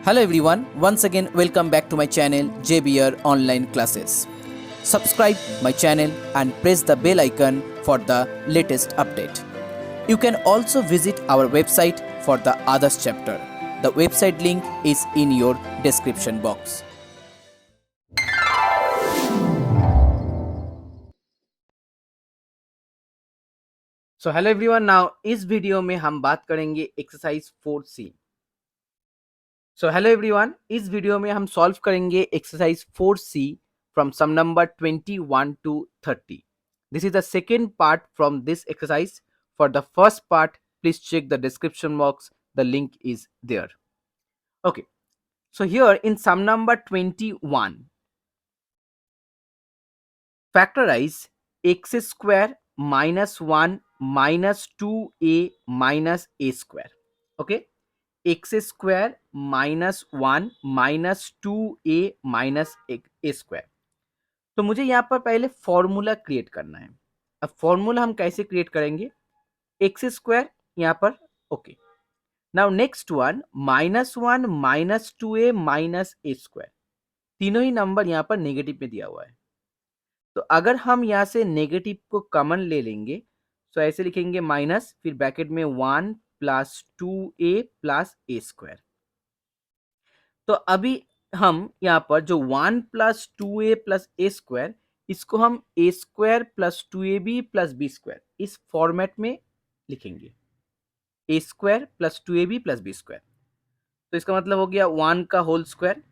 Hello everyone, once again welcome back to my channel JBR Online Classes. Subscribe my channel and press the bell icon for the latest update. You can also visit our website for the others chapter. The website link is in your description box. So hello everyone, now इस video में हम बात करेंगे exercise 4C. So hello everyone, इस video में हम solve करेंगे exercise 4C from sum number 21 to 30. This is the second part from this exercise. For the first part please check the description box, the link is there. Okay, so here in sum number 21, factorize x square minus 1 minus 2a minus a square. Okay, x square minus 1 minus 2a minus A square. तो मुझे यहाँ पर पहले formula create करना है. अब formula हम कैसे क्रिएट करेंगे? एक्स स्क्वायर यहाँ पर. Okay, now next one -1 minus 2a minus A square. तीनों ही नंबर यहाँ पर नेगेटिव में दिया हुआ है. तो अगर हम यहाँ से नेगेटिव को कॉमन ले लेंगे तो ऐसे लिखेंगे माइनस, फिर ब्रैकेट में 1 प्लस 2a प्लस ए स्क्वायर. तो अभी हम यहाँ पर जो 1 प्लस 2a प्लस ए स्क्वायर, इसको हम A square plus 2ab plus B square इस फॉर्मेट में लिखेंगे. A square plus 2ab plus B square. तो इसका मतलब हो गया 1 का होल स्क्वायर,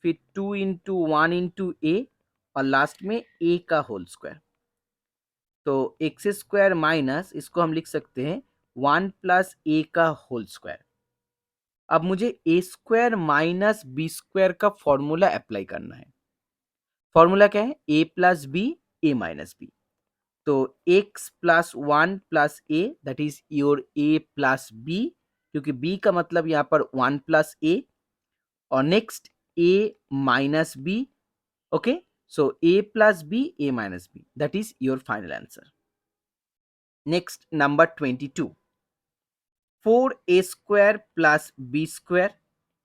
फिर 2 इंटू 1 इंटू ए और लास्ट में ए का होल स्क्वायर. तो एक्स स्क्वायर माइनस इसको हम लिख सकते हैं 1 प्लस ए का होल स्क्वायर. अब मुझे a square minus B square का फॉर्मूला अप्लाई करना है. फॉर्मूला क्या है? A plus b a minus b. तो x plus 1 plus a that is your a plus b, क्योंकि बी का मतलब यहाँ पर 1 प्लस ए, और next a minus b. Okay, so a plus b a minus b that is your final answer. Next number 22, 4a square plus B square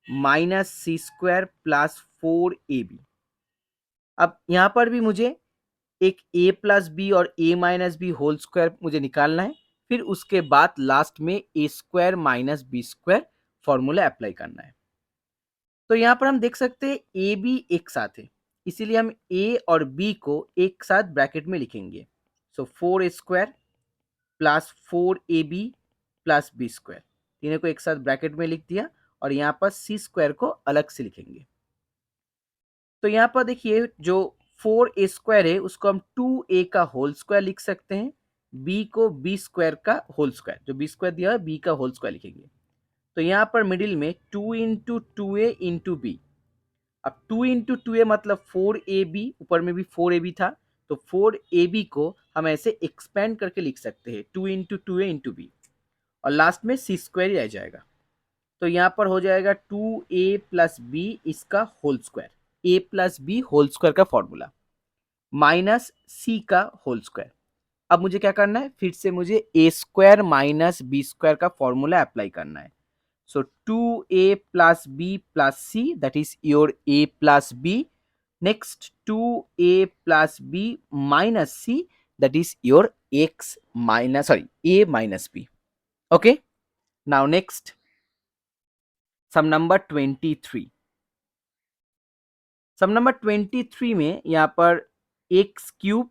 minus c square plus 4ab. अब यहाँ पर भी मुझे एक a plus b और a minus b whole square मुझे निकालना है. फिर उसके बाद लास्ट में a square minus B square formula apply करना है. तो यहाँ पर हम देख सकते हैं a b एक साथ है, इसीलिए हम a और b को एक साथ ब्रैकेट में लिखेंगे. So 4a square plus 4ab plus B square, तीनों को एक साथ ब्रैकेट में लिख दिया, और यहाँ पर सी स्क्वायर को अलग से लिखेंगे. तो यहाँ पर देखिए जो 4a स्क्वायर है उसको हम 2a का होल स्क्वायर लिख सकते हैं, b को b स्क्वायर का होल स्क्वायर, जो b स्क्वायर दिया है b का होल स्क्वायर लिखेंगे. तो यहाँ पर मिडिल में 2 इंटू 2a इंटू बी. अब 2 इंटू 2a मतलब 4ab, ऊपर में भी 4ab था, तो 4ab को हम ऐसे एक्सपेंड करके लिख सकते हैं 2 इंटू 2a इंटू बी, और लास्ट में सी स्क्वायर ही रह जाएगा. तो यहाँ पर हो जाएगा 2a प्लस बी इसका whole square, a plus b whole square का फॉर्मूला, माइनस सी का होल स्क्वायर. अब मुझे क्या करना है? फिर से मुझे a square minus B square का फॉर्मूला अप्लाई करना है. So 2a plus b plus c that is your a plus b. Next 2a plus b minus c that is your x minus a minus b. Okay, now next sum number 23. Sum number 23 में यहाँ पर x cube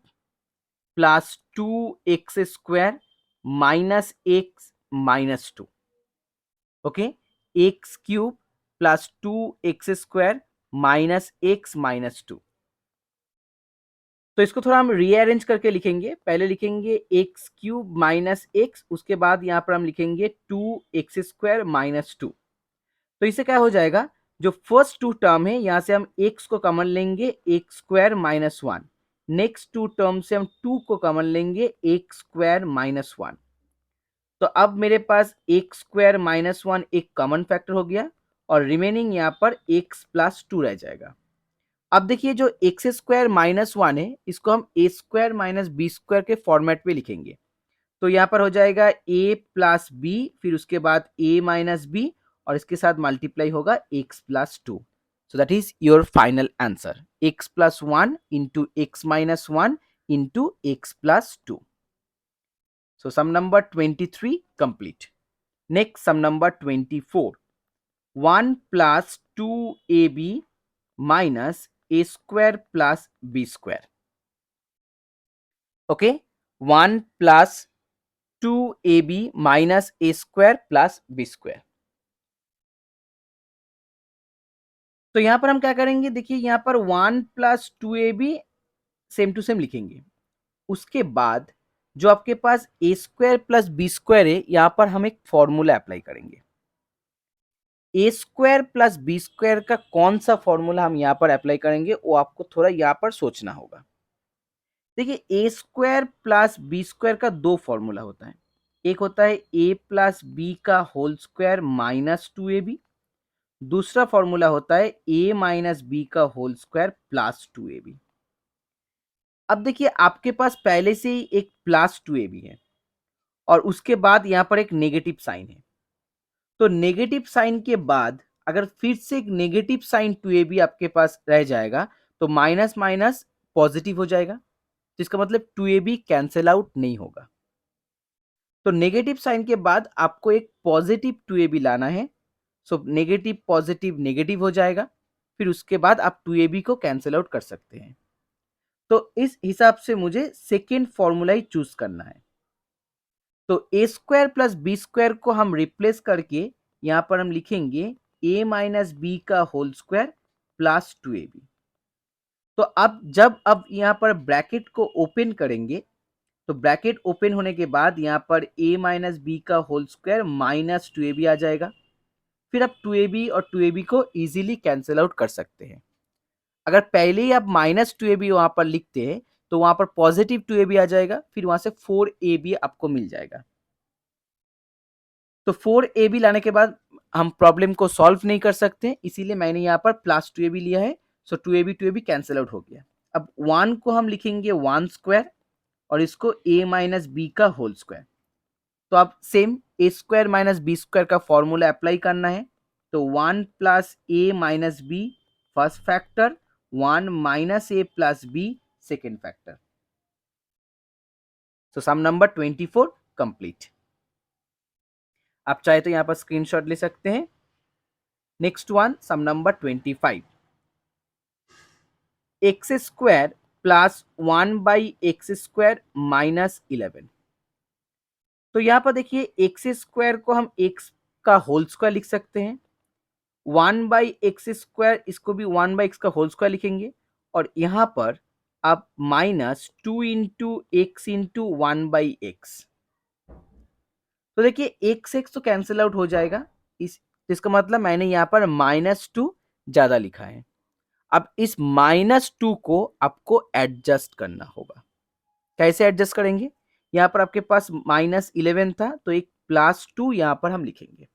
plus 2x square minus x minus 2. Okay, x cube plus 2x square minus x minus 2. तो इसको थोड़ा हम rearrange करके लिखेंगे. पहले लिखेंगे एक्स क्यूब माइनस एक्स, उसके बाद यहाँ पर हम लिखेंगे 2x स्क्वायर माइनस 2. तो इससे क्या हो जाएगा? जो फर्स्ट टू टर्म है यहाँ से हम x को कॉमन लेंगे, x square minus 1. Next two term से हम 2 को कॉमन लेंगे, एक्स स्क्वायर माइनस 1. तो अब मेरे पास एक्स स्क्वायर माइनस 1 एक कॉमन फैक्टर हो गया, और रिमेनिंग यहाँ पर x प्लस 2 रह जाएगा. अब देखिए जो एक्स स्क्वायर माइनस 1 है इसको हम A square minus B square के फॉर्मेट में लिखेंगे. तो यहाँ पर हो जाएगा a प्लस बी, फिर उसके बाद a माइनस बी, और इसके साथ मल्टीप्लाई होगा x plus 2. So that is your final answer. X plus 1 into x minus 1 into x plus 2. So sum number 23 complete. Next sum number 24. 1 plus 2ab minus a square plus b square. Okay, 1 plus 2ab minus a square plus b square. तो यहां पर हम क्या करेंगे, देखिए यहां पर 1 plus 2ab same to same लिखेंगे. उसके बाद जो आपके पास ए स्क्वायर प्लस बी स्क्वायर है, यहां पर हम एक फॉर्मूला अप्लाई करेंगे. ए स्क्वायर प्लस बी स्क्वायर का कौन सा फॉर्मूला हम यहां पर अप्लाई करेंगे वो आपको थोड़ा यहां पर सोचना होगा. देखिए ए स्क्वायर प्लस बी स्क्वायर का दो फॉर्मूला होता है. एक होता है ए प्लस बी का होल स्क्वायर माइनस 2ab. दूसरा फॉर्मूला होता है ए माइनस बी का होल स्क्वायर प्लस 2ab. अब देखिए आपके पास पहले से ही एक प्लस 2ab है और उसके बाद यहां पर एक नेगेटिव साइन है. तो नेगेटिव साइन के बाद अगर फिर से एक नेगेटिव साइन 2ab आपके पास रह जाएगा तो माइनस माइनस पॉजिटिव हो जाएगा. तो इसका मतलब 2ab कैंसिल आउट नहीं होगा. तो नेगेटिव साइन के बाद आपको एक पॉजिटिव 2ab लाना है. सो नेगेटिव पॉजिटिव नेगेटिव हो जाएगा. फिर उसके बाद आप 2ab को कैंसिल आउट कर सकते हैं. तो इस हिसाब से मुझे सेकेंड फॉर्मूला ही चूज करना है. तो ए स्क्वायर प्लस बी स्क्वायर को हम रिप्लेस करके यहां पर हम लिखेंगे ए माइनस बी का होल स्क्वायर प्लस 2ab. तो अब यहां पर ब्रैकेट को ओपन करेंगे तो ब्रैकेट ओपन होने के बाद यहां पर ए माइनस बी का होल स्क्वायर माइनस 2ab आ जाएगा. फिर आप 2ab और 2ab को इजीली कैंसिल आउट कर सकते हैं. अगर पहले ही आप माइनस 2ab वहां पर लिखते हैं तो वहां पर पॉजिटिव 2ab आ जाएगा. फिर वहां से 4ab आपको मिल जाएगा. तो 4ab लाने के बाद हम प्रॉब्लम को सॉल्व नहीं कर सकते, इसीलिए मैंने यहाँ पर प्लस 2ab लिया है. सो 2ab कैंसिल आउट हो गया. अब 1 को हम लिखेंगे 1 स्क्वायर और इसको a माइनस बी का होल स्क्वायर. तो अब same A square minus B square का फॉर्मूला अप्लाई करना है. तो 1 plus A minus B first factor, 1 minus A plus B second factor. So sum number 24 complete. आप चाहे तो यहां पर स्क्रीनशॉट ले सकते हैं. Next one sum number 25. X square plus 1 by X square minus 11. तो यहां पर देखिए एक्स स्क्वायर को हम एक्स का होल स्क्वायर लिख सकते हैं. 1 बाई एक्स स्क्वायर इसको भी 1 बाई एक्स का होल स्क्वायर लिखेंगे. और यहां पर आप minus 2 into x into 1 by x. तो देखिए एक्स एक्स तो कैंसिल आउट हो जाएगा. इसका मतलब मैंने यहाँ पर -2 ज्यादा लिखा है. अब इस -2 को आपको एडजस्ट करना होगा. कैसे एडजस्ट करेंगे, यहाँ पर आपके पास -11 था तो एक +2 यहाँ पर हम लिखेंगे.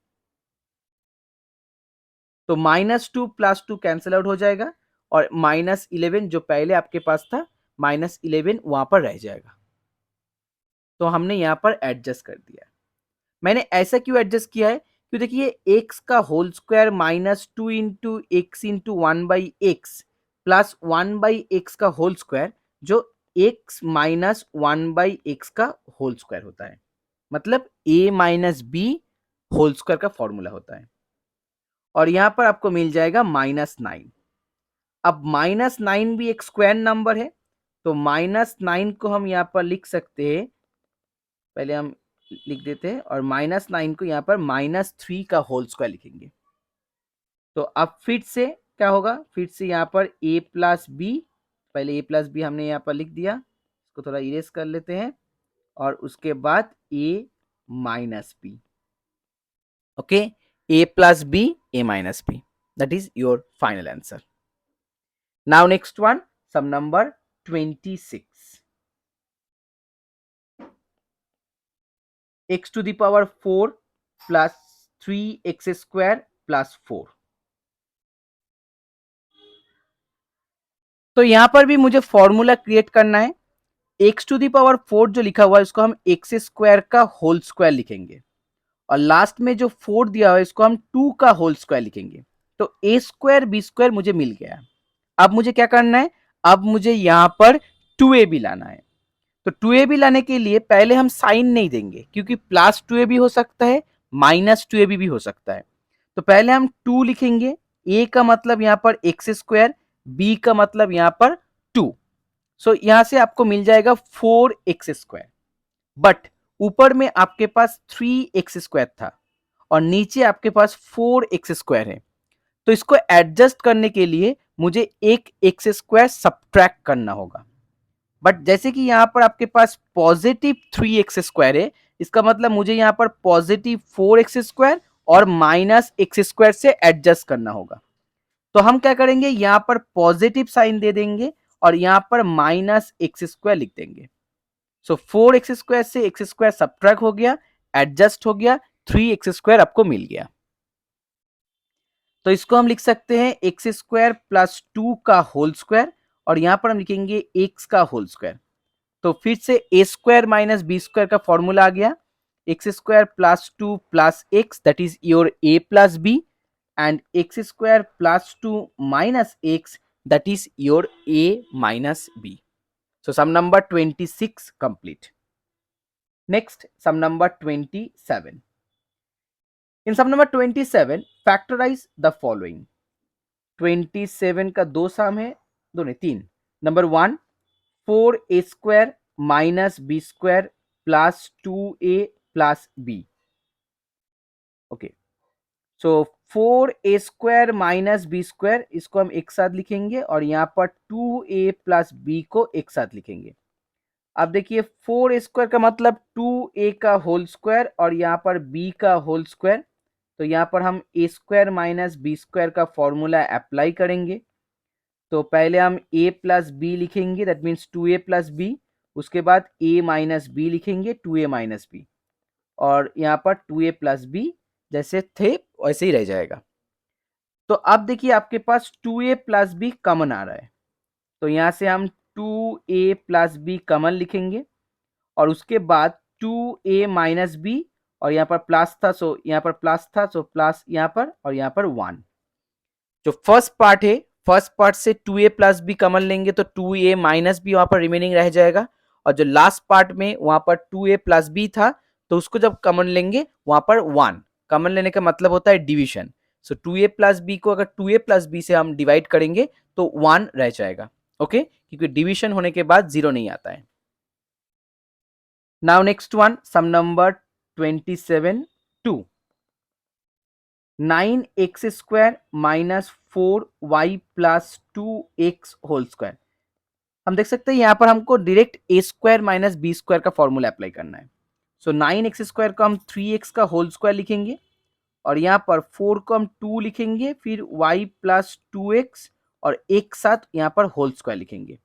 तो -2 +2 कैंसिल आउट हो जाएगा और -11 जो पहले आपके पास था -11 वहां पर रह जाएगा. तो हमने यहाँ पर एडजस्ट कर दिया. मैंने ऐसा क्यों एडजस्ट किया है, क्यों देखिए एक्स का whole square -2 into x into 1 by x plus 1 by x का होल स्क्वायर जो एक्स माइनस 1 बाई एक्स का होल स्क्वायर होता है. मतलब a minus b whole square का फॉर्मूला होता है. और यहां पर आपको मिल जाएगा -9. अब -9 भी एक स्क्वायर नंबर है तो -9 को हम यहाँ पर लिख सकते हैं. पहले हम लिख देते हैं और -9 को यहाँ पर -3 का होल स्क्वायर लिखेंगे. तो अब फिर से क्या होगा, फिर से यहाँ पर a प्लस बी, पहले a प्लस बी हमने यहाँ पर लिख दिया, इसको थोड़ा इरेज कर लेते हैं और उसके बाद a minus b. Okay, a plus b a minus b, that is your final answer. Now next one sum number 26. x to the power 4 plus 3x square plus 4. तो यहां पर भी मुझे फॉर्मूला क्रिएट करना है. x to the power 4 जो लिखा हुआ है उसको हम एक्स स्क्वायर का होल स्क्वायर लिखेंगे और लास्ट में जो 4 दिया हुआ है इसको हम 2 का होल स्क्वायर लिखेंगे। तो ए स्क्वायर बी स्क्वायर मुझे मिल गया। अब मुझे क्या करना है, अब मुझे यहाँ पर 2a भी लाना है। तो 2a भी लाने के लिए पहले हम साइन नहीं देंगे, क्योंकि प्लस 2a भी हो सकता है, माइनस 2a भी हो सकता है। तो पहले हम 2 लिखेंगे, a का मतलब यहाँ पर एक्स स्क्वायर, b का मतलब यहाँ पर 2। सो यहाँ से आपको मिल जाएगा 4x²। बट ऊपर में आपके पास 3x² था और नीचे आपके पास 4x² है। तो इसको एडजस्ट करने के लिए मुझे एक x² सब्ट्रैक्ट करना होगा। बट जैसे कि यहाँ पर आपके पास पॉजिटिव 3x² है, इसका मतलब मुझे यहाँ पर पॉजिटिव 4x² और माइनस x² से एडजस्ट करना होगा। तो हम क्या करेंगे, यहाँ पर पॉजिटिव साइन दे देंगे और यहाँ पर माइनस x² लिख देंगे। सो 4x² से x² सब्ट्रैक्ट हो गया, एडजस्ट हो गया, 3x² आपको मिल गया। तो इसको हम लिख सकते हैं x² प्लस 2 का होल स्क्वायर, और यहां पर हम लिखेंगे x का होल स्क्वायर। तो फिर से a² माइनस b² का फॉर्मूला आ गया, x² plus 2 plus x that is your a plus b, and x² plus 2 minus x that is your a minus b। So sum number 26 complete. Next, sum number 27. In sum number 27, factorize the following. 27 का दो सम है, दो नहीं तीन। Number 1, 4a² minus b² plus 2a plus b। Okay, so 4a² minus b², इसको हम एक साथ लिखेंगे और यहाँ पर 2a प्लस b को एक साथ लिखेंगे। अब देखिए 4a² का मतलब 2a का होल स्क्वायर और यहाँ पर b का होल स्क्वायर। तो यहाँ पर हम a² माइनस b² का फॉर्मूला अप्लाई करेंगे। तो पहले हम a प्लस बी लिखेंगे, that means 2a plus b। उसके बाद a माइनस बी लिखेंगे, 2a माइनस बी, और यहाँ पर 2a प्लस बी जैसे थे वैसे ही रह जाएगा। तो अब देखिए आपके पास 2a प्लस बी कॉमन आ रहा है, तो यहाँ से हम 2a प्लस बी कॉमन लिखेंगे और उसके बाद 2a माइनस बी, और यहाँ पर प्लस था सो यहाँ पर प्लस था सो प्लस यहाँ पर, और यहाँ पर 1। जो फर्स्ट पार्ट है, फर्स्ट पार्ट से 2a प्लस बी कॉमन लेंगे तो 2a माइनस बी वहां पर रिमेनिंग रह जाएगा, और जो लास्ट पार्ट में वहां पर 2a प्लस बी था तो उसको जब कॉमन लेंगे वहां पर 1 कॉमन लेने का मतलब होता है डिवीजन। सो 2a प्लस बी को अगर 2a प्लस बी से हम डिवाइड करेंगे तो 1 रह जाएगा। ओके, क्योंकि डिवीजन होने के बाद 0 नहीं आता है। Now next one, sum number 27, 2. 9x² minus 4y plus 2x whole square. हम देख सकते हैं यहाँ पर हमको डायरेक्ट a² माइनस b² का फॉर्मूला अप्लाई करना है। सो 9x² को हम 3x का होल स्क्वायर लिखेंगे और यहाँ पर 4 को हम 2 लिखेंगे, फिर y प्लस 2x और एक साथ यहाँ पर होल स्क्वायर लिखेंगे।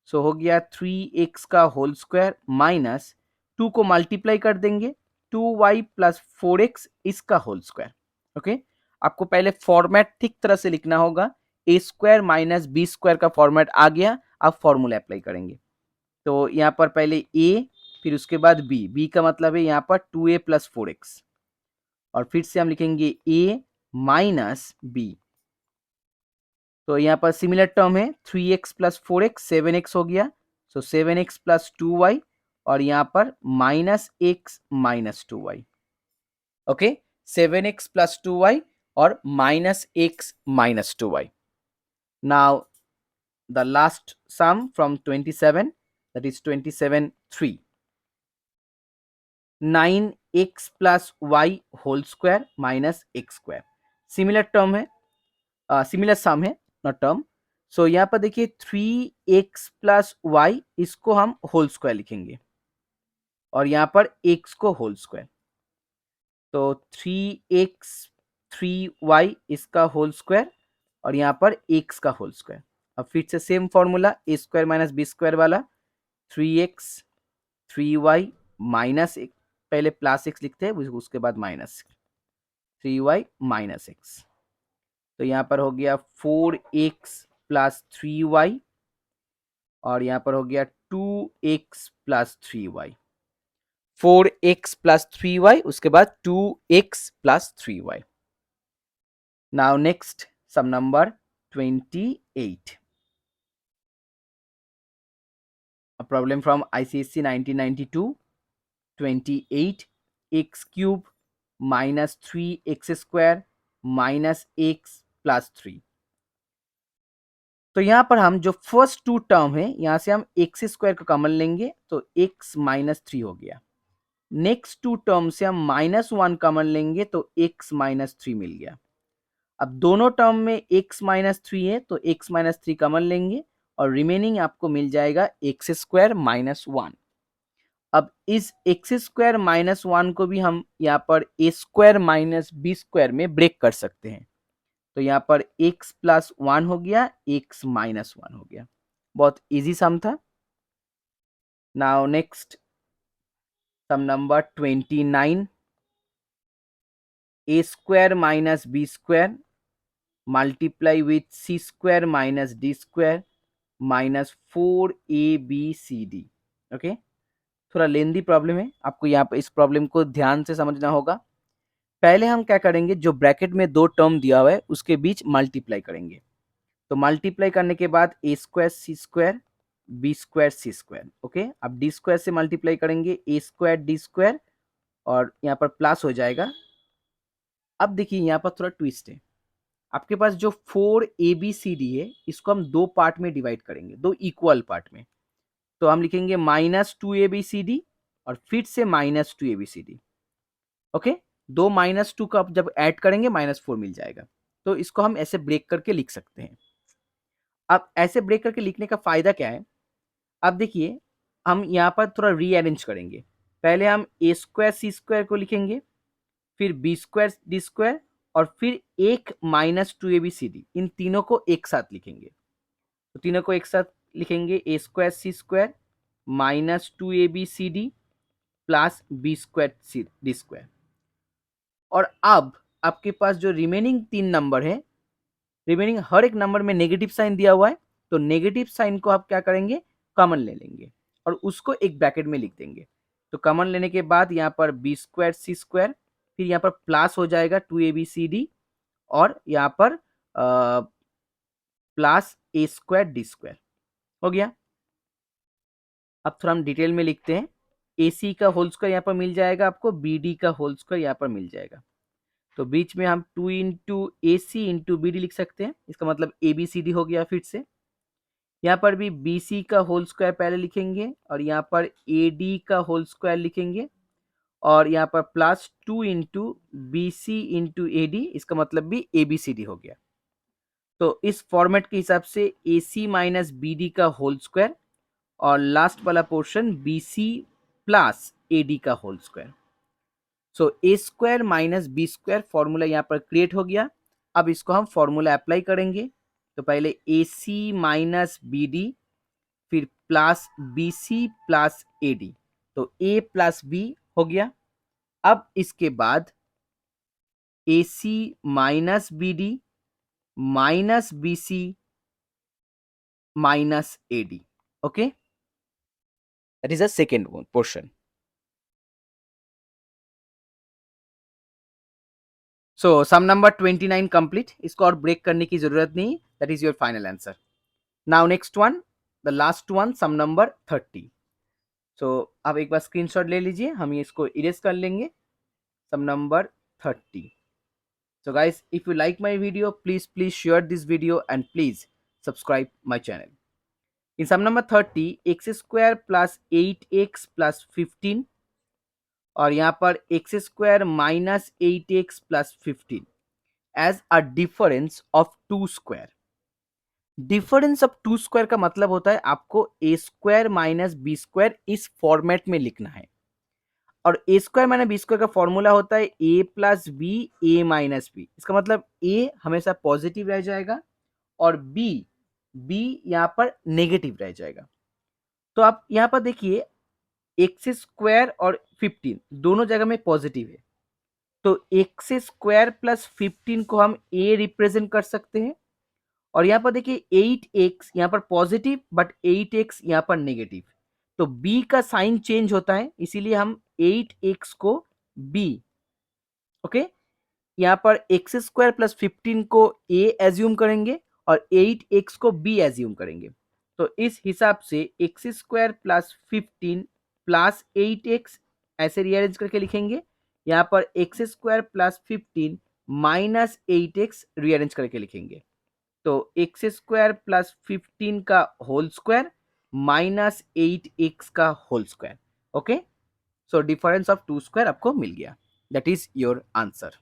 सो हो गया 3x का होल स्क्वायर माइनस 2 को मल्टीप्लाई कर देंगे, 2y प्लस 4x इसका होल स्क्वायर। ओके, आपको पहले फॉर्मेट ठीक तरह से लिखना होगा। a² माइनस b² का फॉर्मेट आ गया, आप फॉर्मूला अप्लाई करेंगे। तो यहाँ पर पहले a, फिर उसके बाद b का मतलब है यहाँ पर 2a प्लस 4x, और फिर से हम लिखेंगे a माइनस b। तो यहाँ पर सिमिलर टर्म है 3x प्लस 4x, 7x हो गया। सो 7x प्लस 2y, और यहाँ पर minus x minus 2y। Okay, 7x plus 2y और minus x minus 2y। Now the last sum from 27, that is 27, 3. 9x plus y whole square minus x²। Similar term है, similar sum है, not term. सो यहाँ पर देखिए 3x plus Y, इसको हम whole square लिखेंगे और यहाँ पर x को होल स्क्वायर। तो 3x 3y इसका होल स्क्वायर और यहाँ पर x का होल स्क्वायर। अब फिर से same formula a² minus b² वाला, 3x 3y माइनस एक, पहले प्लस x लिखते हैं उसके बाद माइनस 3y माइनस x। तो यहाँ पर हो गया 4x प्लस 3y और यहाँ पर हो गया 2x plus 3y। 4x plus 3y, उसके बाद 2x plus 3y. Now next sum number 28. A problem from ICSE 1992. 28 x cube minus 3x square minus x plus 3. तो यहाँ पर हम जो फर्स्ट टू टर्म है यहाँ से हम एक्स स्क्वायर को कॉमन लेंगे तो x माइनस 3 हो गया. नेक्स्ट टू टर्म से हम -1 कॉमन लेंगे तो x माइनस 3 मिल गया. अब दोनों टर्म में x माइनस 3 है तो x माइनस 3 कॉमन लेंगे और रिमेनिंग आपको मिल जाएगा एक्स स्क्वायर माइनस 1. अब इस एक्स स्क्वायर माइनस 1 को भी हम यहाँ पर ए स्क्वायर माइनस बी स्क्वायर में ब्रेक कर सकते हैं. तो यहाँ पर x प्लस 1 हो गया, x माइनस 1 हो गया. बहुत इजी सम था. Now next sum number 29. a square minus B square multiply with c square minus d square minus 4abcd. Okay, थोड़ा लेंदी प्रॉब्लम है, आपको यहाँ पर इस प्रॉब्लम को ध्यान से समझना होगा. पहले हम क्या करेंगे, जो ब्रैकेट में दो टर्म दिया हुआ है उसके बीच मल्टीप्लाई करेंगे. तो मल्टीप्लाई करने के बाद ए square C square B square C square. Okay, अब डी स्क्वायर से मल्टीप्लाई करेंगे ए स्क्वायर डी स्क्वायर और यहाँ पर प्लस हो जाएगा. अब देखिए यहाँ पर थोड़ा ट्विस्ट है. आपके पास जो 4abcd है इसको हम दो पार्ट में डिवाइड करेंगे, दो इक्वल पार्ट में. तो हम लिखेंगे -2abcd और फिर से -2abcd. ओके, दो -2 का जब ऐड करेंगे -4 मिल जाएगा. तो इसको हम ऐसे ब्रेक करके लिख सकते हैं. अब ऐसे ब्रेक करके लिखने का फायदा क्या है, अब देखिए हम यहाँ पर थोड़ा रीअरेंज करेंगे. पहले हम ए स्क्वायर सी स्क्वायर को लिखेंगे, फिर बी स्क्वायर डी स्क्वायर और फिर एक -2abcd. इन तीनों को एक साथ लिखेंगे. तो तीनों को एक साथ लिखेंगे A square C square -2abcd plus B square D square. और अब आपके पास जो रिमेनिंग तीन नंबर है, रिमेनिंग हर एक नंबर में नेगेटिव साइन दिया हुआ है. तो नेगेटिव साइन को आप क्या करेंगे, कॉमन ले लेंगे और उसको एक ब्रैकेट में लिख देंगे. तो कॉमन लेने के बाद यहाँ पर बी स्क्वायर सी स्क्वायर, फिर यहाँ पर प्लस हो जाएगा 2abcd और यहाँ पर प्लस ए स्क्वायर डी स्क्वायर हो गया. अब थोड़ा हम डिटेल में लिखते हैं. ए सी का होल स्क्वायर यहाँ पर मिल जाएगा आपको, बी डी का होल स्क्वायर यहाँ पर मिल जाएगा. तो बीच में हम 2 इंटू ए सी इंटू बी डी लिख सकते हैं. इसका मतलब ए बी सी डी हो गया. फिर से यहाँ पर भी बी सी का होल स्क्वायर पहले लिखेंगे और यहाँ पर ए डी का होल स्क्वायर लिखेंगे और यहाँ पर +2 into b c into a d, इसका मतलब भी ए बी सी डी हो गया. तो इस फॉर्मेट के हिसाब से A C minus B D का होल स्क्वायर और लास्ट वाला portion B C plus A D का whole square. So A square minus B square formula यहाँ पर क्रिएट हो गया. अब इसको हम फॉर्मूला अप्लाई करेंगे. तो पहले A C minus B D फिर plus B C plus A D, तो ए प्लस बी हो गया. अब इसके बाद A C minus B D minus B C minus A D. Okay, that is the second portion. So sum number 29 complete. इसको और break करने की जरूरत नहीं. That is your final answer. Now next one, the last one, sum number 30. सो अब एक बार screenshot ले लीजिए, हम ये इसको इरेज कर लेंगे. सम number 30. So guys, if you like my video, please share this video and please subscribe my channel. In sum number 30, x square plus 8x plus 15 और यहाँ पर x square minus 8x plus 15 as a difference of two square. Difference of two square का मतलब होता है आपको a square minus B square इस format में लिखना है. और a square minus B square का फॉर्मूला होता है a plus b a minus b. इसका मतलब ए हमेशा पॉजिटिव रह जाएगा और बी यहाँ पर नेगेटिव रह जाएगा. तो आप यहाँ पर देखिए एक्स स्क्वायर और 15 दोनों जगह में पॉजिटिव है. तो एक्स स्क्वायर प्लस 15 को हम ए रिप्रेजेंट कर सकते हैं और यहाँ पर देखिए 8x यहाँ पर पॉजिटिव बट 8x यहाँ पर नेगेटिव. तो b का साइन चेंज होता है, इसीलिए हम 8x को b, ओके, यहाँ पर एक्स स्क्वायर प्लस 15 को a एज्यूम करेंगे और 8x को b एज्यूम करेंगे। तो इस हिसाब से x square plus 15 plus 8x ऐसे रीअरेंज करके लिखेंगे। यहाँ पर x square plus 15 minus 8x rearrange करके लिखेंगे। तो एक्स स्क्वायर प्लस 15 का होल स्क्वायर माइनस 8x का whole square. Okay, so difference of two square आपको मिल गया। That is your answer.